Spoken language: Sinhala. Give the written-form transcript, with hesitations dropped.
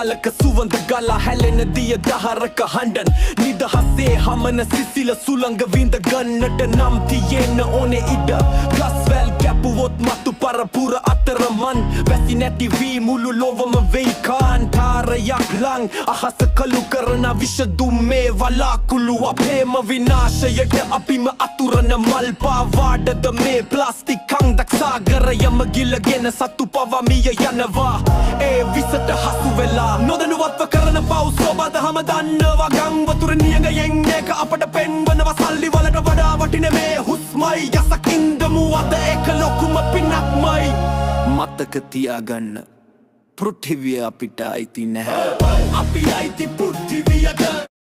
කාලක සුවඳ ගලා හැලෙන දිය දහරක හඬන් නිදහසේ හමන සිසිල සුළඟ විඳ ගන්නට නම් තියෙන්න ඕනේ ඉඩ ගස්වැල් කැපුවොත් මතු පරපුර අතරමන් වැසි නැති වී මුළු ලොවම වෙයි කාන්තාරයක් ලං අහස කළු කරන විෂදුම් මේ වලාකුළු අපේම විනාශයට අපිම අතුරන මල් පාවාඩද මේ ප්ලාස්ටික් කන්දක් සාගරයම ගිලගෙන සතු පවමිය යනවා ඒ විසට හසු වෙලා නොදැනුවත්ව කරන පව් සෝබද හම දන්නවා ගං වතුර නියඟයෙන් ඒක අපට පෙන්වනවා සල්ලි වලට වඩා වටින මේ හුස්මයි යසකින්දමු අද ඒක ලොකුම පිනක්මයි මතක තියාගන්න පෘථිවිය අපිට අයිති නැහැ අපි අයිති පෘථිවියට